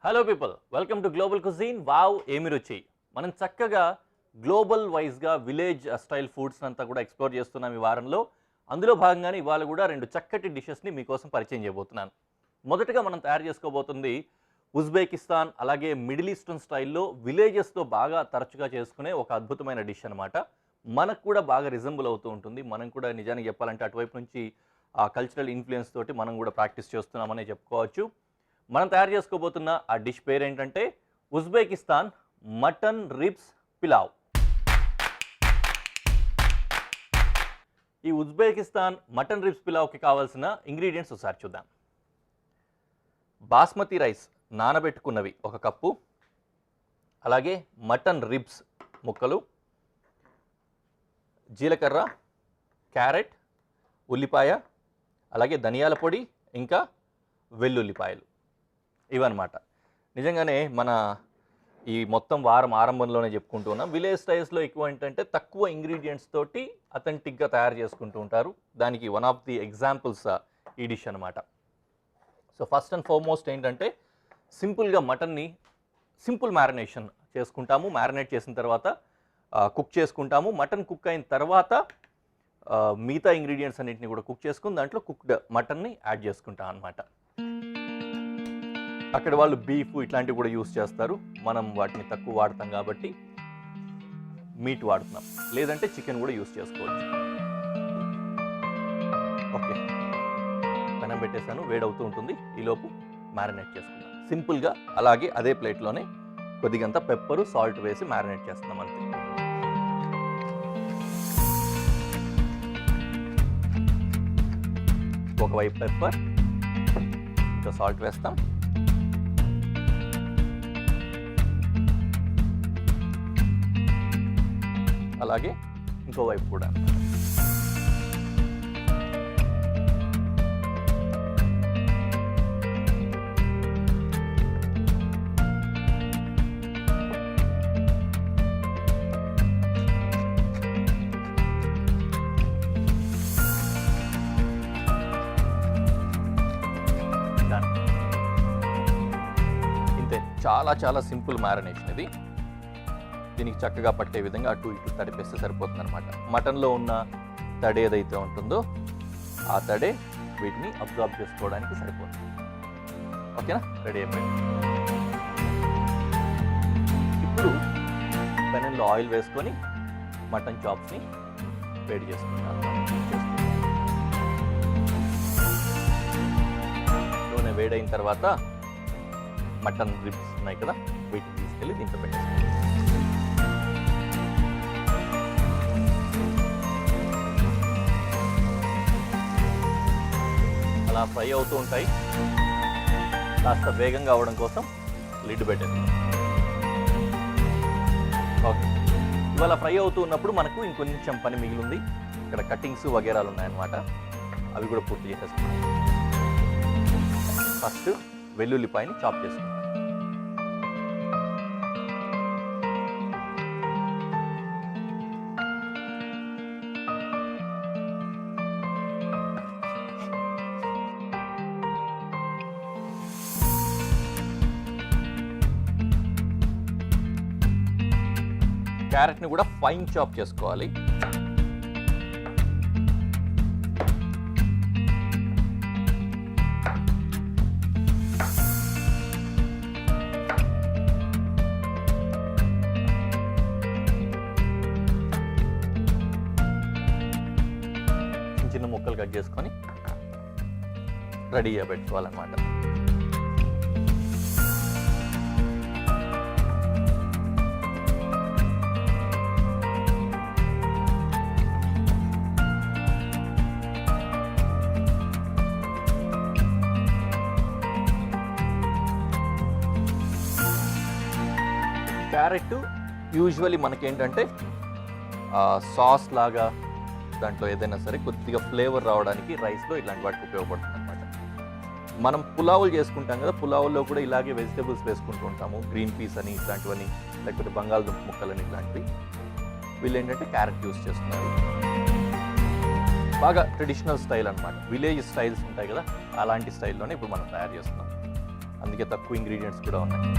Hello people, welcome to global cuisine. Wow ఏమి రుచి. మనం చక్కగా గ్లోబల్ వైజ్గా విలేజ్ స్టైల్ ఫుడ్స్ అంతా కూడా ఎక్స్ప్లోర్ చేస్తున్నాం ఈ వారంలో. అందులో భాగంగానే ఇవాళ కూడా రెండు చక్కటి డిషెస్ని మీకోసం పరిచయం చేయబోతున్నాను. మొదటగా మనం తయారు చేసుకోబోతుంది ఉజ్బెకిస్తాన్ అలాగే మిడిల్ ఈస్టర్న్ స్టైల్లో విలేజెస్తో బాగా తరచుగా చేసుకునే ఒక అద్భుతమైన డిష్ అనమాట. మనకు కూడా బాగా రిజంబుల్ అవుతూ ఉంటుంది. మనం కూడా నిజానికి చెప్పాలంటే అటువైపు నుంచి ఆ కల్చరల్ ఇన్ఫ్లుయెన్స్ తోటి మనం కూడా ప్రాక్టీస్ చేస్తున్నామనే చెప్పుకోవచ్చు. మనం తయారు చేసుకోబోతున్న ఆ డిష్ పేరు ఏంటంటే ఉజ్బెకిస్తాన్ మటన్ రిబ్స్ పిలావ్. ఈ ఉజ్బెకిస్తాన్ మటన్ రిబ్స్ పిలావ్కి కావాల్సిన ఇంగ్రీడియంట్స్ ఒకసారి చూద్దాం. బాస్మతి రైస్ నానబెట్టుకున్నవి 1 కప్పు, అలాగే మటన్ రిబ్స్ ముక్కలు, జీలకర్ర, క్యారెట్, ఉల్లిపాయ, అలాగే ధనియాల పొడి, ఇంకా వెల్లుల్లిపాయలు. ఇవన్నమాట. నిజంగానే మన ఈ మొత్తం వారం ఆరంభంలోనే చెప్పుకుంటూ ఉన్నాం, విలేజ్ స్టైల్స్లో ఎక్కువ ఏంటంటే తక్కువ ఇంగ్రీడియంట్స్ తోటి అథెంటిక్గా తయారు చేసుకుంటూ ఉంటారు. దానికి వన్ ఆఫ్ ది ఎగ్జాంపుల్స్ ఈ డిష్ అనమాట. సో ఫస్ట్ అండ్ ఫార్మోస్ట్ ఏంటంటే సింపుల్గా మటన్ని సింపుల్ మ్యారినేషన్ చేసుకుంటాము. మ్యారినేట్ చేసిన తర్వాత కుక్ చేసుకుంటాము. మటన్ కుక్ అయిన తర్వాత మిగతా ఇంగ్రీడియంట్స్ అన్నింటినీ కూడా కుక్ చేసుకుని దాంట్లో కుక్డ్ మటన్ని యాడ్ చేసుకుంటాం అనమాట. అక్కడ వాళ్ళు బీఫ్ ఇట్లాంటివి కూడా యూస్ చేస్తారు. మనం వాటిని తక్కువ వాడతాం కాబట్టి మీట్ వాడుతున్నాం, లేదంటే చికెన్ కూడా యూస్ చేసుకోవచ్చు. ఓకే, పెనం పెట్టేశాను, వేడవుతూ ఉంటుంది. ఈలోపు మ్యారినేట్ చేసుకుందాం సింపుల్గా. అలాగే అదే ప్లేట్లోనే కొద్దిగంత పెప్పరు, సాల్ట్ వేసి మ్యారినేట్ చేస్తున్నాం అంతే. ఒకవైపు పెప్పర్, ఇంకా సాల్ట్ వేస్తాం. అలాగే ఇంకోవైపు కూడా ఇంతే. చాలా చాలా సింపుల్ మ్యారినేషన్ ఇది. దీనికి చక్కగా పట్టే విధంగా అటు ఇటు తడిపేస్తే సరిపోతుంది అనమాట. మటన్లో ఉన్న తడి ఏదైతే ఉంటుందో ఆ తడే వీటిని అబ్జార్బ్ చేసుకోవడానికి సరిపోతుంది. ఓకేనా, రెడీ అయిపోయింది. ఇప్పుడు పెనంలో ఆయిల్ వేసుకొని మటన్ చాప్స్ని వేడి చేసుకుంటాను. నూనె వేడైన తర్వాత మటన్ రిబ్స్ ఉన్నాయి కదా, వీటిని తీసుకెళ్ళి దీంట్లో పెట్టేస్తాను. అలా ఫ్రై అవుతూ ఉంటాయి. కాస్త వేగంగా అవడం కోసం లిడ్ పెట్టేస్తాం. ఓకే, ఇవాళ ఫ్రై అవుతూ ఉన్నప్పుడు మనకు ఇంకొంచెం పని మిగిలింది. ఇక్కడ కటింగ్స్ వగేరాలు ఉన్నాయన్నమాట, అవి కూడా పూర్తి చేసేసుకున్నాం. ఫస్ట్ వెల్లుల్లిపాయని చాప్ చేసుకుంటాం. క్యారెట్ని కూడా ఫైన్ చాప్ చేసుకోవాలి. చిన్న చిన్న ముక్కలు కట్ చేసుకొని రెడీగా పెట్టుకోవాలన్నమాట. క్యారెట్ యూజువల్లీ మనకేంటంటే సాస్ లాగా దాంట్లో ఏదైనా సరే కొద్దిగా ఫ్లేవర్ రావడానికి రైస్లో ఇలాంటి వాటికి ఉపయోగపడుతుంది అనమాట. మనం పులావులు చేసుకుంటాం కదా, పులావుల్లో కూడా ఇలాగే వెజిటేబుల్స్ వేసుకుంటూ ఉంటాము. గ్రీన్ పీస్ అని ఇట్లాంటివని, లేకపోతే బంగాళదుంప ముక్కలని ఇట్లాంటివి. వీళ్ళు ఏంటంటే క్యారెట్ యూస్ చేస్తున్నారు. బాగా ట్రెడిషనల్ స్టైల్ అనమాట. విలేజ్ స్టైల్స్ ఉంటాయి కదా, అలాంటి స్టైల్లోనే ఇప్పుడు మనం తయారు చేస్తున్నాం. అందుకే తక్కువ ఇంగ్రీడియంట్స్ కూడా ఉన్నాయి.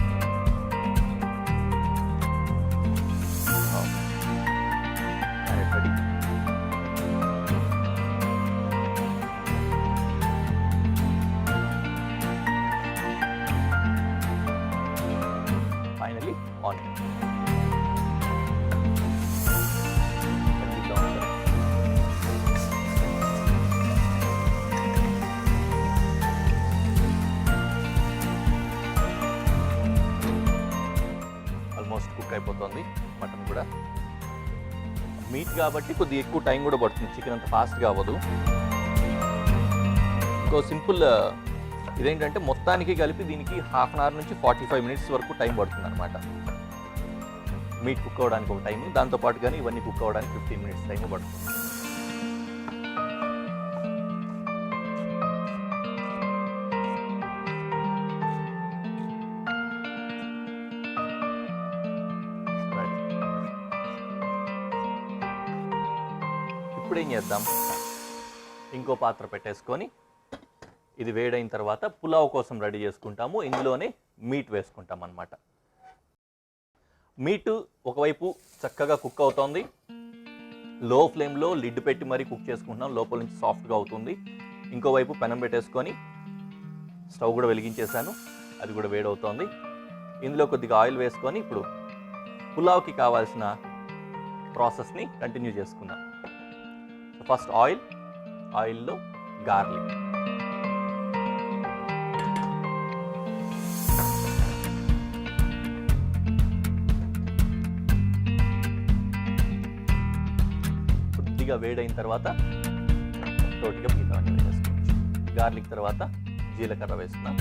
Carrot ready. Finally onion. Almost cook అయిపోతుంది మటన్ కూడా. మీట్ కాబట్టి కొద్దిగా ఎక్కువ టైం కూడా పడుతుంది, చికెన్ అంత ఫాస్ట్గా అవ్వదు. ఇంకో సింపుల్ ఇదేంటంటే మొత్తానికి కలిపి దీనికి హాఫ్ అన్ అవర్ నుంచి 45 మినిట్స్ వరకు టైం పడుతుంది అనమాట. మీట్ కుక్ అవ్వడానికి ఒక టైము, దాంతోపాటు కానీ ఇవన్నీ కుక్ అవ్వడానికి 15 మినిట్స్ టైం పడుతుంది. ఇప్పుడు ఏం చేద్దాం, ఇంకో పాత్ర పెట్టేసుకొని ఇది వేడైన తర్వాత పులావ్ కోసం రెడీ చేసుకుంటాము. ఇందులోనే మీట్ వేసుకుంటాం అన్నమాట. మీటు ఒకవైపు చక్కగా కుక్ అవుతోంది, లో ఫ్లేమ్లో లిడ్ పెట్టి మరీ కుక్ చేసుకుంటున్నాం, లోపల నుంచి సాఫ్ట్గా అవుతుంది. ఇంకోవైపు పెనం పెట్టేసుకొని స్టవ్ కూడా వెలిగించేసాను, అది కూడా వేడవుతోంది. ఇందులో కొద్దిగా ఆయిల్ వేసుకొని ఇప్పుడు పులావ్కి కావాల్సిన ప్రాసెస్ని కంటిన్యూ చేసుకుందాం. ఫస్ట్ ఆయిల్లో గార్లిక్, కొద్దిగా వేడైన తర్వాత తోటిగా మిగతావన్నీ వేసుకోవచ్చు. గార్లిక్ తర్వాత జీలకర్ర వేస్తున్నాం.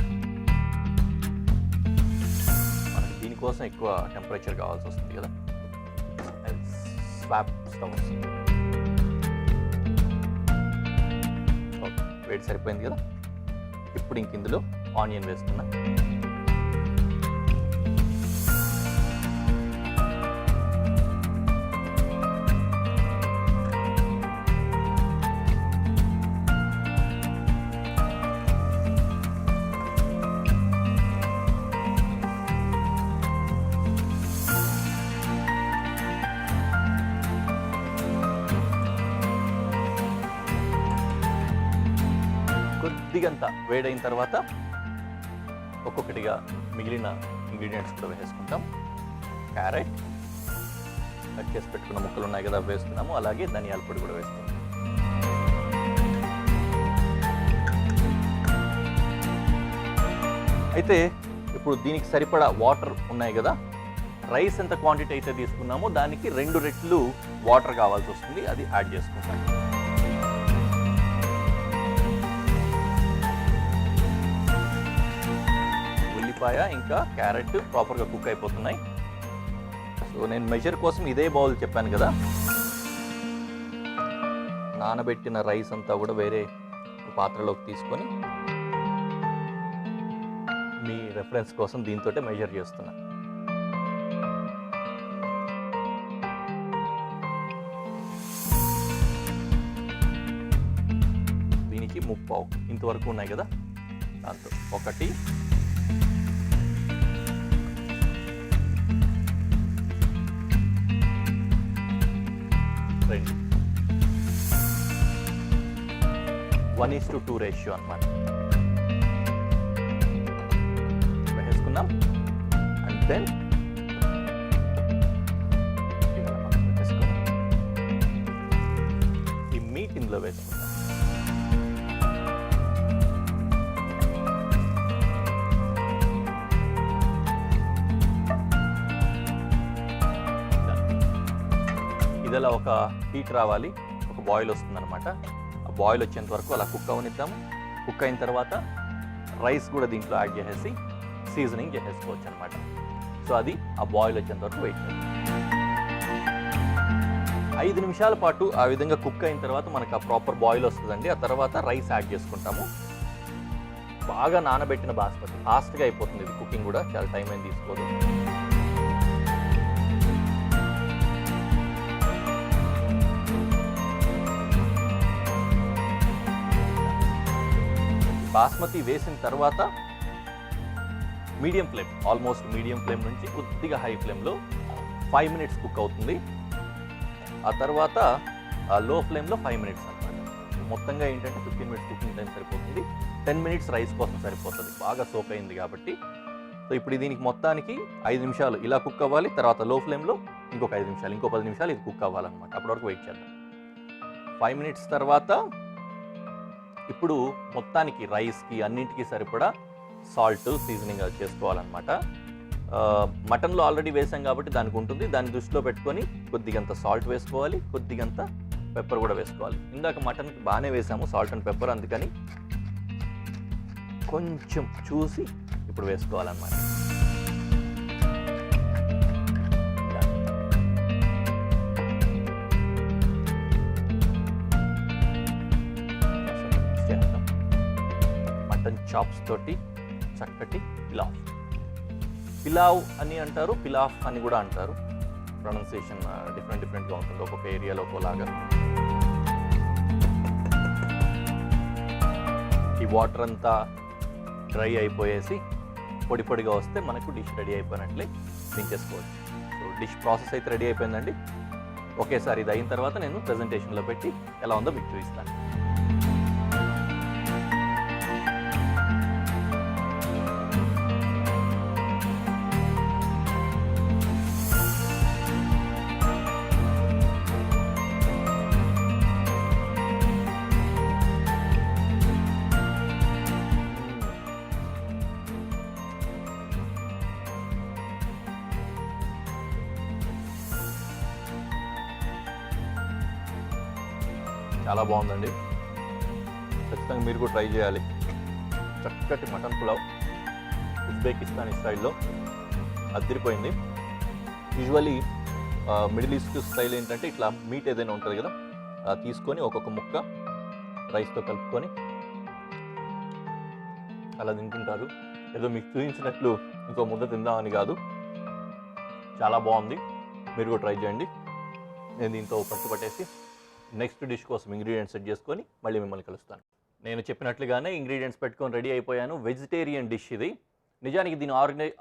మనకి దీనికోసం ఎక్కువ టెంపరేచర్ కావాల్సి వస్తుంది కదా, స్వాప్ స్టవ్ వస్తుంది. వేడి సరిపోయింది కదా. ఇప్పుడు ఇంక ఇందులో ఆనియన్ వేస్తున్నా. కొద్దిగంత వేడైన తర్వాత ఒక్కొక్కటిగా మిగిలిన ఇంగ్రీడియంట్స్ కూడా వేసుకుంటాం. క్యారెట్ కట్ చేసి పెట్టుకున్న ముక్కలు ఉన్నాయి కదా వేస్తున్నాము, అలాగే ధనియాల పొడి కూడా వేస్తున్నాం. అయితే ఇప్పుడు దీనికి సరిపడా వాటర్ ఉన్నాయి కదా, రైస్ ఎంత క్వాంటిటీ అయితే తీసుకున్నామో దానికి 2 రెట్లు వాటర్ కావాల్సి వస్తుంది, అది యాడ్ చేసుకుంటాం. ఉల్లిపాయ ఇంకా క్యారెట్ ప్రాపర్గా కుక్ అయిపోతున్నాయి. సో నేను మెజర్ కోసం ఇదే బౌల్ చెప్పాను కదా, నానబెట్టిన రైస్ అంతా కూడా వేరే పాత్రలోకి తీసుకొని మీ రెఫరెన్స్ కోసం దీంతో మెజర్ చేస్తున్నా. దీనికి 3/4 ఇంతవరకు ఉన్నాయి కదా, దాంతో 1 2 1:2 రేషియో అన్నమాట వేసుకున్నాం. అండ్ దెన్ ఈ మీట్ ఇందులో వేసుకున్నాం. ఇదిలా ఒక హీట్ రావాలి, ఒక బాయిల్ వస్తుందన్నమాట. ఆ బాయిల్ వచ్చేంత వరకు అలా కుక్ అవనిద్దాము. కుక్ అయిన తర్వాత రైస్ కూడా దీంట్లో యాడ్ చేసేసి సీజనింగ్ చేసేసుకోవచ్చు అనమాట. సో అది ఆ బాయిల్ వచ్చేంత వరకు వెయిట్ చేయాలి. 5 నిమిషాల పాటు ఆ విధంగా కుక్ అయిన తర్వాత మనకు ఆ ప్రాపర్ బాయిల్ వస్తుందండి. ఆ తర్వాత రైస్ యాడ్ చేసుకుంటాము. బాగా నానబెట్టిన బాస్మతి, ఫాస్ట్గా అయిపోతుంది ఇది కుకింగ్ కూడా, చాలా టైం ఏం తీసుకోదు. బాస్మతి వేసిన తర్వాత medium flame, almost medium flame నుంచి కొద్దిగా హై ఫ్లేమ్లో 5 మినిట్స్ కుక్ అవుతుంది. ఆ తర్వాత లో ఫ్లేమ్లో 5 మినిట్స్ అనమాట. మొత్తంగా ఏంటంటే 15 మినిట్స్ కుకింగ్ టైం సరిపోతుంది. 10 మినిట్స్ రైస్ కోసం సరిపోతుంది, బాగా సోక్ అయింది కాబట్టి. సో ఇప్పుడు దీనికి మొత్తానికి 5 నిమిషాలు ఇలా కుక్ అవ్వాలి. తర్వాత లో ఫ్లేమ్లో ఇంకొక 5 నిమిషాలు, ఇంకో 10 నిమిషాలు ఇది కుక్ అవ్వాలన్నమాట. అప్పటి వరకు వెయిట్ చేద్దాం. 5 మినిట్స్ తర్వాత ఇప్పుడు మొత్తానికి రైస్కి అన్నింటికి సరిపడా సాల్ట్ సీజనింగ్ చేసుకోవాలన్నమాట. మటన్లో ఆల్రెడీ వేసాం కాబట్టి దానికి ఉంటుంది. దాన్ని దృష్టిలో పెట్టుకొని కొద్దిగంత సాల్ట్ వేసుకోవాలి, కొద్దిగంత పెప్పర్ కూడా వేసుకోవాలి. ఇందాక మటన్కి బాగానే వేసాము సాల్ట్ అండ్ పెప్పర్, అందుకని కొంచెం చూసి ఇప్పుడు వేసుకోవాలన్నమాట. మటన్ చాప్స్ తోటి చక్కటి పిలావ్ అని అంటారు, పిలాఫ్ అని కూడా అంటారు. ప్రొనౌన్సియేషన్ డిఫరెంట్గా ఉంటుంది, ఒక్కొక్క ఏరియాలో ఒకలాగా. ఈ వాటర్ అంతా డ్రై అయిపోయేసి పొడి పొడిగా వస్తే మనకు డిష్ రెడీ అయిపోయినట్లే దించేసుకోవచ్చు. సో డిష్ ప్రాసెస్ అయితే రెడీ అయిపోయిందండి. ఒకేసారి ఇది అయిన తర్వాత నేను ప్రెజెంటేషన్లో పెట్టి ఎలా ఉందో మీకు చూపిస్తాను. చాలా బాగుందండి, ఖచ్చితంగా మీరు కూడా ట్రై చేయాలి. చక్కటి మటన్ పులావ్ ఉజ్బెకిస్తానీ స్టైల్లో అదిరిపోయింది. యూజువల్లీ మిడిల్ ఈస్ట్ స్టైల్ ఏంటంటే ఇట్లా మీట్ ఏదైనా ఉంటుంది కదా, తీసుకొని ఒక్కొక్క ముక్క రైస్తో కలుపుకొని అలా తింటుంటారు. ఏదో మీకు చూపించినట్లు ఇంకో ముద్ద తిందామని కాదు, చాలా బాగుంది. మీరు కూడా ట్రై చేయండి. నేను దీంతో పట్టుపట్టేసి నెక్స్ట్ డిష్ కోసం ఇంగ్రీడియంట్స్ సెట్ చేసుకొని మళ్ళీ మిమ్మల్ని కలుస్తాను. నేను చెప్పినట్లుగానే ఇంగ్రీడియంట్స్ పెట్టుకొని రెడీ అయిపోయాను. వెజిటేరియన్ డిష్ ఇది. నిజానికి దీని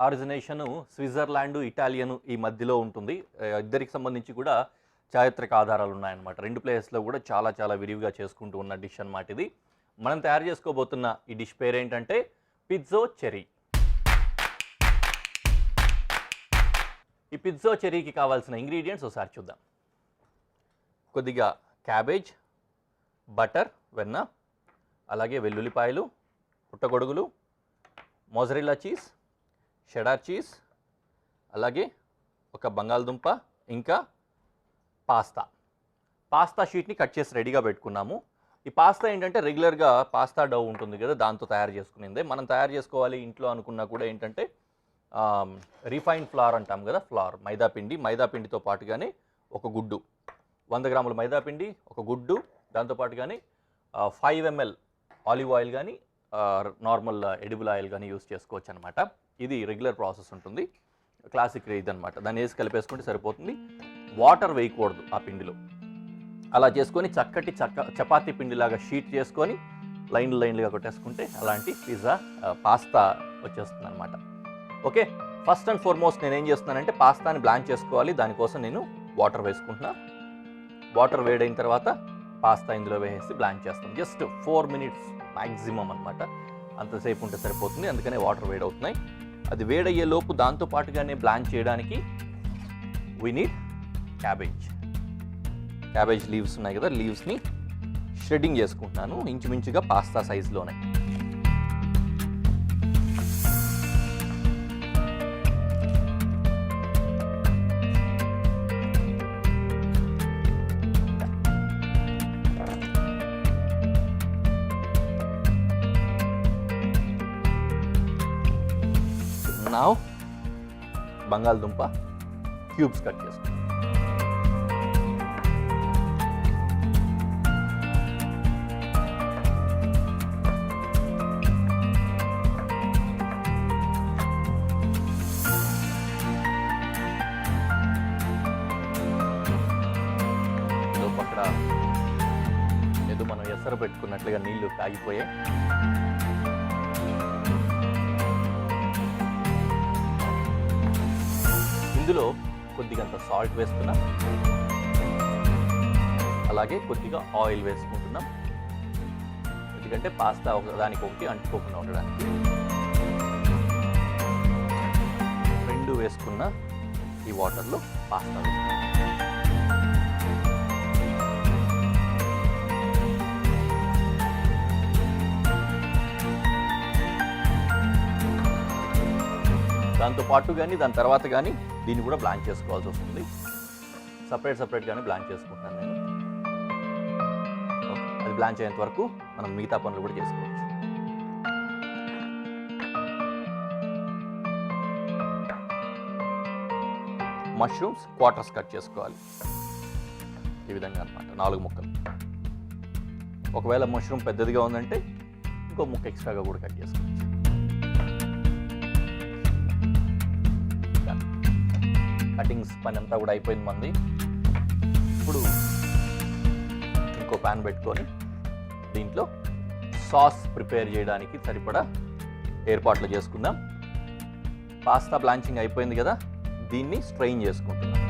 ఆరిజినేషను స్విట్జర్లాండ్, ఇటాలియన్ ఈ మధ్యలో ఉంటుంది. ఇద్దరికి సంబంధించి కూడా చారిత్రక ఆధారాలు ఉన్నాయన్నమాట. రెండు ప్లేసెస్లో కూడా చాలా చాలా విరివిగా చేసుకుంటూ ఉన్న డిష్ అన్నమాట ఇది. మనం తయారు చేసుకోబోతున్న ఈ డిష్ పేరేంటంటే పిజ్జో చెరీ. ఈ పిజ్జో చెరీకి కావాల్సిన ఇంగ్రీడియంట్స్ ఒకసారి చూద్దాం. కొద్దిగా క్యాబేజ్, బటర్, వెన్న, అలాగే వెల్లుల్లిపాయలు, పుట్టగొడుగులు, మోజరెల్లా చీజ్, షెడార్ చీజ్, అలాగే ఒక బంగాళదుంప, ఇంకా పాస్తా షీట్ని కట్ చేసి రెడీగా పెట్టుకున్నాము. ఈ పాస్తా ఏంటంటే రెగ్యులర్గా పాస్తా డౌ ఉంటుంది కదా, దాంతో తయారు చేసుకునేదే. మనం తయారు చేసుకోవాలి ఇంట్లో అనుకున్నా కూడా ఏంటంటే రిఫైన్డ్ ఫ్లార్ అంటాం కదా, మైదాపిండితో పాటుగానే ఒక గుడ్డు, 100 గ్రాముల మైదాపిండి, ఒక గుడ్డు, దాంతోపాటుగానే 5 ml ఆలివ్ ఆయిల్ కానీ నార్మల్ ఎడిబుల్ ఆయిల్ కానీ యూస్ చేసుకోవచ్చు అనమాట. ఇది రెగ్యులర్ ప్రాసెస్ ఉంటుంది, క్లాసిక్ ఇదనమాట. దాన్ని వేసి కలిపేసుకుంటే సరిపోతుంది. వాటర్ వేయకూడదు ఆ పిండిలో. అలా చేసుకొని చక్కటి చపాతీ పిండిలాగా షీట్ చేసుకొని లైన్లుగా కొట్టేసుకుంటే అలాంటి పాస్తా వచ్చేస్తుంది అనమాట. ఓకే, ఫస్ట్ అండ్ ఫార్మోస్ట్ నేను ఏం చేస్తున్నానంటే పాస్తాని బ్లాంచ్ చేసుకోవాలి. దానికోసం నేను వాటర్ వేసుకుంటున్నా. వాటర్ వేడైన తర్వాత పాస్తా ఇందులో వేసేసి బ్లాంచ్ చేస్తాం. జస్ట్ 4 మినిట్స్ మ్యాక్సిమం అనమాట, అంతసేపు ఉంటే సరిపోతుంది. అందుకనే వాటర్ వేడవుతున్నాయి. అది వేడయ్యే లోపు దాంతో పాటుగానే బ్లాంచ్ చేయడానికి వీ నీడ్ క్యాబేజ్ లీవ్స్ ఉన్నాయి కదా, లీవ్స్ని షెడ్డింగ్ చేసుకుంటున్నాను ఇంచుమించుగా పాస్తా సైజులోనే. Now, బంగాళదుంప క్యూబ్స్ కట్ చేసుకుంటాం. అక్కడ ఏదో మనం ఎసరు పెట్టుకున్నట్లుగా నీళ్లు కాగిపోయాయి. ఇందులో కొద్దిగంత సాల్ట్ వేసుకున్నాం, అలాగే కొద్దిగా ఆయిల్ వేసుకుంటున్నాం, ఎందుకంటే పాస్తా ఒకదానికి ఒకటి అంటుకోకుండా ఉండడానికి. 2 వేసుకున్న ఈ వాటర్లో పాస్తా వేసుకున్నాం. దాంతో పాటు కానీ దాని తర్వాత కానీ దీన్ని కూడా బ్లాంక్ చేసుకోవాల్సి వస్తుంది. సపరేట్గానే బ్లాంక్ చేసుకుంటాను నేను. అది బ్లాంచ్ అయ్యేంత వరకు మనం మిగతా పనులు కూడా చేసుకోవచ్చు. మష్రూమ్స్ క్వార్టర్స్ కట్ చేసుకోవాలి ఈ విధంగా అన్నమాట, 4 ముక్కలు. ఒకవేళ మష్రూమ్ పెద్దదిగా ఉందంటే ఇంకో ముక్క ఎక్స్ట్రాగా కూడా కట్ చేసుకోవచ్చు. కటింగ్స్ పని అంతా కూడా అయిపోయింది మంది. ఇప్పుడు ఇంకో ప్యాన్ పెట్టుకొని దీంట్లో సాస్ ప్రిపేర్ చేయడానికి సరిపడా ఏర్పాట్లు చేసుకుందాం. పాస్తా బ్లాంచింగ్ అయిపోయింది కదా, దీన్ని స్ట్రెయిన్ చేసుకుంటున్నాం.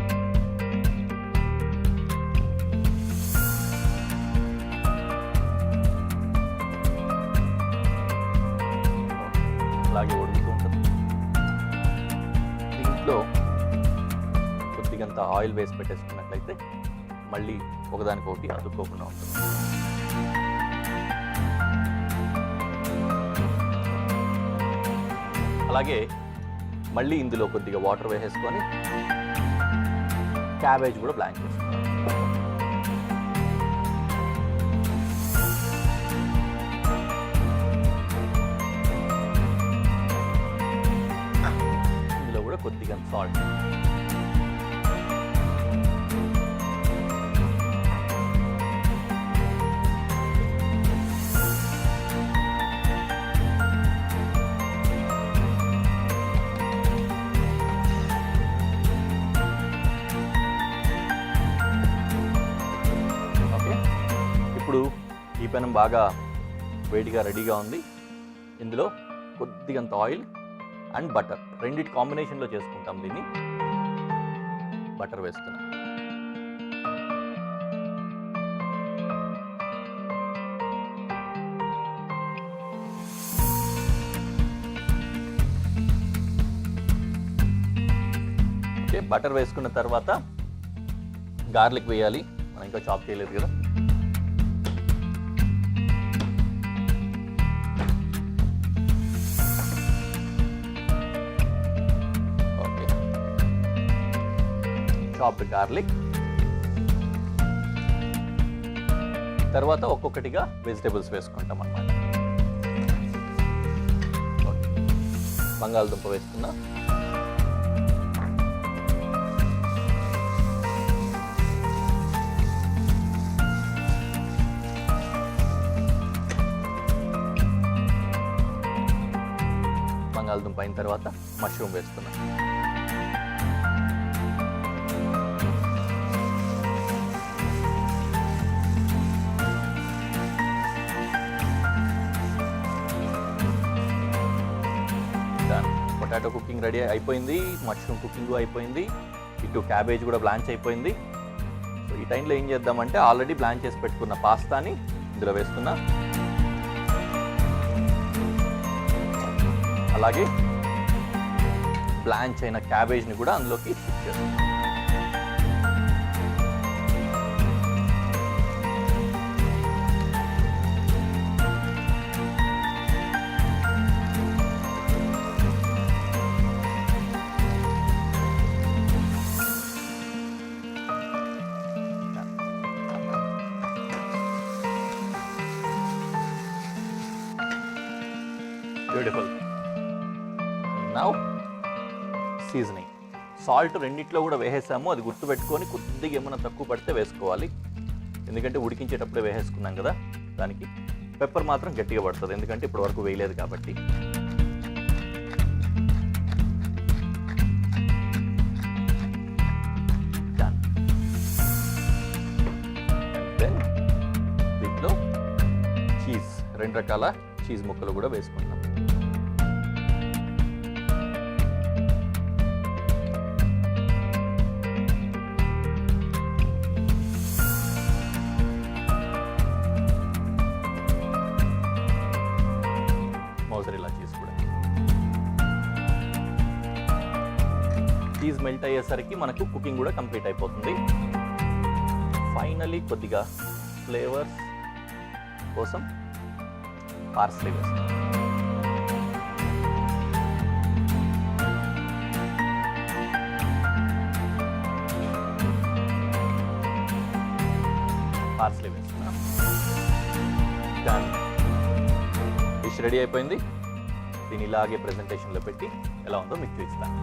అలాగే ఉడుకుతూ ఉంటుంది. దీంట్లో కొద్దిగంత ఆయిల్ వేసి పెట్టేసుకున్నట్లయితే మళ్ళీ ఒకదానికొకటి అతుక్కోకుండా ఉంటుంది. అలాగే మళ్ళీ ఇందులో కొద్దిగా వాటర్ వేసేసుకొని క్యాబేజ్ కూడా బ్లాంక్ చేసుకుంటాం. ఇందులో కూడా కొద్దిగా సాల్ట్. ఇప్పుడు ఈ పెనం బాగా వేడిగా రెడీగా ఉంది. ఇందులో కొద్దిగంత ఆయిల్ అండ్ బటర్, రెండిటి కాంబినేషన్లో చేసుకుంటాం దీన్ని. బటర్ వేస్తున్నాం. ఓకే, బటర్ వేసుకున్న తర్వాత గార్లిక్ వేయాలి. మనం ఇంకా చాప్ చేయలేదు కదా. Chopped garlic. తర్వాత ఒక్కొక్కటిగా వెజిటేబుల్స్ వేసుకుంటాం అన్నమాట. బంగాళదుంప వేసుకున్నా, బంగాళదుంప అయిన తర్వాత మష్రూమ్ వేసుకున్నా. పొటాటో కుకింగ్ రెడీ అయిపోయింది, మష్రూమ్ కుకింగ్ అయిపోయింది, ఇటు క్యాబేజ్ కూడా బ్లాంచ్ అయిపోయింది. సో ఈ టైంలో ఏం చేద్దామంటే ఆల్రెడీ బ్లాంచ్ చేసి పెట్టుకున్న పాస్తాని ఇందులో వేస్తున్నా, అలాగే బ్లాంచ్ అయిన క్యాబేజ్ని కూడా అందులోకి షిఫ్ట్ చేస్తాం. బ్యూటిఫుల్. Now seasoning. సాల్ట్ రెండిట్లో కూడా వేసేసాము, అది గుర్తుపెట్టుకొని కొద్దిగా ఏమైనా తక్కువ పడితే వేసుకోవాలి, ఎందుకంటే ఉడికించేటప్పుడే వేసేసుకున్నాం కదా. దానికి పెప్పర్ మాత్రం గట్టిగా పడుతుంది, ఎందుకంటే ఇప్పటి వరకు వేయలేదు కాబట్టి. దెన్ దీంట్లో చీజ్, 2 రకాల చీజ్ ముక్కలు కూడా వేసుకుంటాం. మెల్ట్ అయ్యేసరికి మనకు కుకింగ్ కూడా కంప్లీట్ అయిపోతుంది. ఫైనలీ కొద్దిగా ఫ్లేవర్స్ కోసం పార్స్లీ వేస్తాం. పార్స్లీ వేస్తున్నా. డిష్ రెడీ అయిపోయింది. దీన్ని ఇలాగే ప్రెజెంటేషన్లో పెట్టి ఎలా ఉందో మీకు చూపిస్తాను.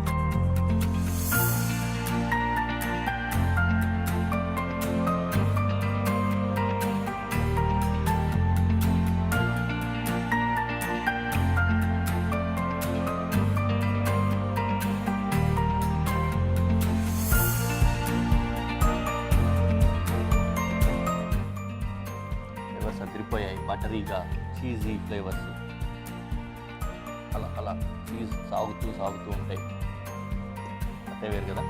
ఫ్లేవర్స్ అదిరిపోయాయి, బటరీగా, చీజీ ఫ్లేవర్స్. అలా అలా చీజ్ సాగుతూ ఉంటాయి. అంతే వేరు కదా.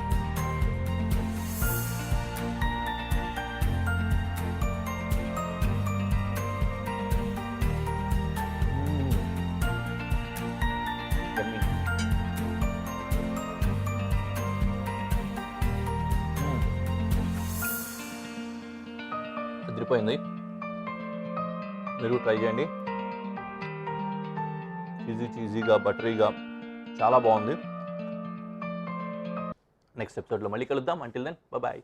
అదిరిపోయింది. మీరు ట్రై చేయండి. చీజీగా, బటరీగా చాలా బాగుంది. నెక్స్ట్ ఎపిసోడ్లో మళ్ళీ కలుద్దాం. Until then bye.